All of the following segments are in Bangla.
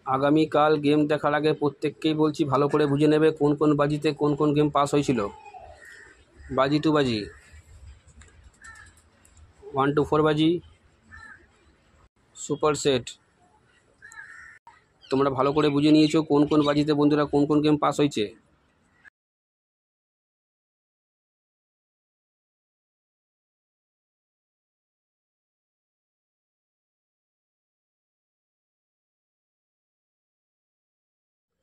আগামীকাল গেম দেখার আগে প্রত্যেককেই বলছি ভালো করে বুঝে নেবে কোন কোন বাজিতে কোন কোন গেম পাস হয়েছিল। বাজি টু বাজি, 1 to 4 বাজি, সুপার সেট। তোমরা ভালো করে বুঝে নিয়েছো কোন কোন বাজিতে বন্ধুরা কোন কোন গেম পাস হয়েছে।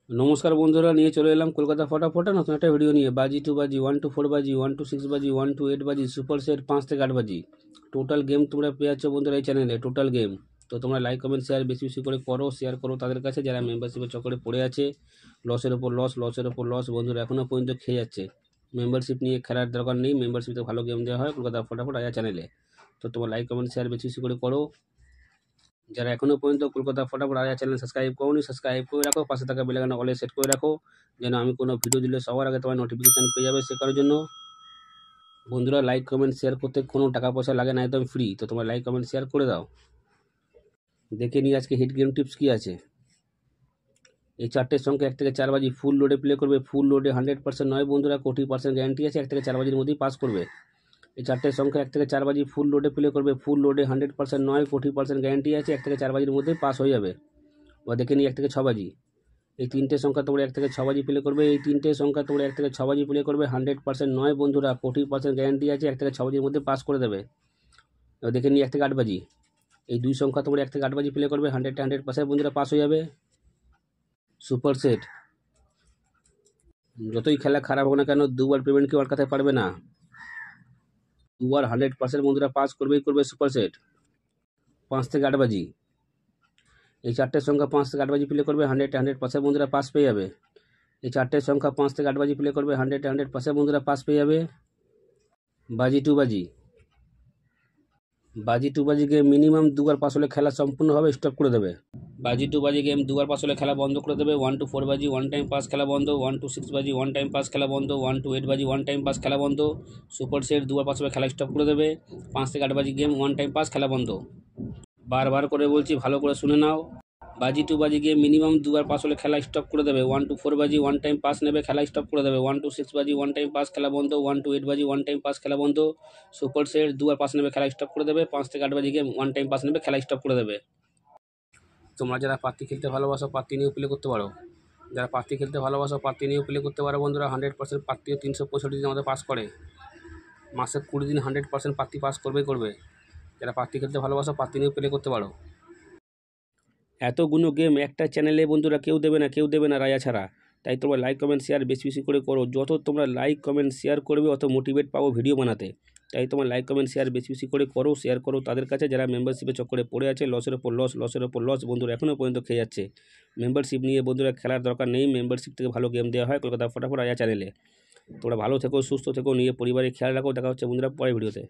নমস্কার বন্ধুরা, নিয়ে চলে এলাম কলকাতা ফটাফটা নতুন একটা ভিডিও নিয়ে। বাজি টু বাজি, 1 to 4 বাজি, 1 to 6 বাজি, 1 to 8 বাজি, সুপার সেট 5 থেকে 8 বাজি। টোটাল গেম তোমরা পেয়ে যাচ্ছ বন্ধুরা এই চ্যানেলে, টোটাল গেম। তো তোমরা লাইক কমেন্ট শেয়ার বেশি বেশি করে করো, শেয়ার করো তাদের কাছে যারা মেম্বারশিপের চক্করে পড়ে আছে। লসের ওপর লস, লসের ওপর লস বন্ধুরা এখনও পর্যন্ত খেয়ে যাচ্ছে। মেম্বারশিপ নিয়ে খেলার দরকার নেই, মেম্বারশিপে ভালো গেম দেওয়া হয় কলকাতা ফটাফট আয়া চ্যানেলে। তো তোমার লাইক কমেন্ট শেয়ার বেশি বেশি করে করো। যারা এখনও পর্যন্ত কলকাতা ফটাফট আয়া চ্যানেল সাবস্ক্রাইব করোনি, সাবস্ক্রাইব করে রাখো, পাশে থাকা বেল অলে সেট করে রাখো, যেন আমি কোনো ভিডিও দিলে সবার আগে তোমার নোটিফিকেশান পেয়ে যাবে। সে করার জন্য বন্ধুরা লাইক কমেন্ট শেয়ার করতে কোনো টাকা পয়সা লাগে না, একদম ফ্রি। তো তোমরা লাইক কমেন্ট শেয়ার করে দাও। দেখে নিই আজকে হিট গেম টিপস কী আছে। এই চারটের সংখ্যা 1 থেকে 4 বাজি ফুল লোডে প্লে করবে। ফুল লোডে 100% নয় বন্ধুরা, 20% গ্যারান্টি আছে, 1 থেকে 4 বাজির মধ্যেই পাস করবে। এই চারটের সংখ্যা 1 থেকে 4 বাজি ফুল লোডে প্লে করবে। ফুল লোডে 100% নয়, 20% গ্যারান্টি আছে, 1 থেকে 4 বাজির মধ্যেই পাস হয়ে যাবে। বা দেখে নিই 1 থেকে 6 বাজি। এই তিনটে সংখ্যা তোমরা 1 থেকে 6 বাজি প্লে করবে। এই তিনটে সংখ্যা তোমরা 1 থেকে 6 বাজি প্লে করবে। 100% নয় বন্ধুরা, 40% গ্যারান্টি আছে, 1 থেকে 6 বাজির মধ্যে পাস করে দেবে। এবার দেখে নিই 1 থেকে 8 বাজি। এই দুই সংখ্যা তোমরা 1 থেকে 8 বাজি প্লে করবে। 100% বন্ধুরা পাস হয়ে যাবে। সুপার সেট, যতই খেলা খারাপ হোক না কেন দুবার পেমেন্ট কেউ আটকাতে পারবে না। দুবার 100% বন্ধুরা পাস করবেই করবে সুপার সেট। 5 থেকে 8 বাজি। এই চারটের সংখ্যা 5 থেকে 8 বাজি প্লে করবে। 100% বন্ধুরা পাস পেয়ে যাবে। এই চারটের সংখ্যা 5 থেকে 8 বাজি প্লে করবে। 100% বন্ধুরা পাস পেয়ে যাবে। বাজি টু বাজি। বাজি টু বাজি গেম মিনিমাম দুবার পাস হলে খেলা সম্পূর্ণভাবে স্টপ করে দেবে। বাজি টু বাজি গেম দুবার পাস হলে খেলা বন্ধ করে দেবে। 1 to 4 বাজি 1 টাইম পাস খেলা বন্ধ। 1 to 6 বাজি 1 টাইম পাস খেলা বন্ধ। 1 to 8 বাজি 1 টাইম পাস খেলা বন্ধ। সুপার সেট দুবার পাস হলে খেলা স্টপ করে দেবে। 5 থেকে 8 বাজি গেম 1 টাইম পাস খেলা বন্ধ। বারবার করে বলছি, ভালো করে শুনে নাও। বাজি টু বাজি গেম মিনিমাম দুবার পাস হলে খেলা স্টপ করে দেবে। 1 to 4 বাজি 1 টাইম পাস নেবে, খেলা স্টপ করে দেবে। 1 to 6 বাজি 1 টাইম পাস খেলা বন্ধ। 1 to 8 বাজি 1 টাইম পাস খেলা বন্ধ। সুপার সেট দুবার পাস নেবে, খেলা স্টপ করে দেবে। 5 থেকে 8 বাজি গেম 1 টাইম পাস নেবে, খেলা স্টপ করে দেবে। তোমরা যারা পাত্তি খেলতে ভালোবাসো পাত্তি নিয়েও প্লে করতে পারো। যারা পাত্তি খেলতে ভালোবাসো পাত্তি নিয়েও প্লে করতে পারো বন্ধুরা। 100% পাত্তিও 365 দিন আমাদের পাস করে। মাসে 20 দিন 100% পাত্তি পাস করবেই করবে। যারা পাত্তি খেলতে ভালোবাসো পাত্তি নিয়েও প্লে করতে পারো। এতগুলো গেম একটা চ্যানেলে বন্ধুরা কেউ দেবে না রাজা ছাড়া। তাই তোমরা লাইক কমেন্ট শেয়ার বেশি বেশি করে করো। যত তোমরা লাইক কমেন্ট শেয়ার করবে অত মোটিভেট পাবো ভিডিও বানাতে। তাই তোমরা লাইক কমেন্ট শেয়ার বেশি বেশি করে করো, শেয়ার করো তাদের কাছে যারা মেম্বারশিপের চক্করে পড়ে আছে। লসের ওপর লস, লসের ওপর লস বন্ধুরা এখনও পর্যন্ত খেয়ে যাচ্ছে। মেম্বারশিপ নিয়ে বন্ধুরা খেলার দরকার নেই, মেম্বারশিপ থেকে ভালো গেম দেওয়া হয় কলকাতা ফটাফট আয়া চ্যানেলে। তোমরা ভালো থেকো, সুস্থ থেকো, নিয়ে পরিবারে খেয়াল রাখো। দেখা হচ্ছে বন্ধুরা পরের ভিডিওতে।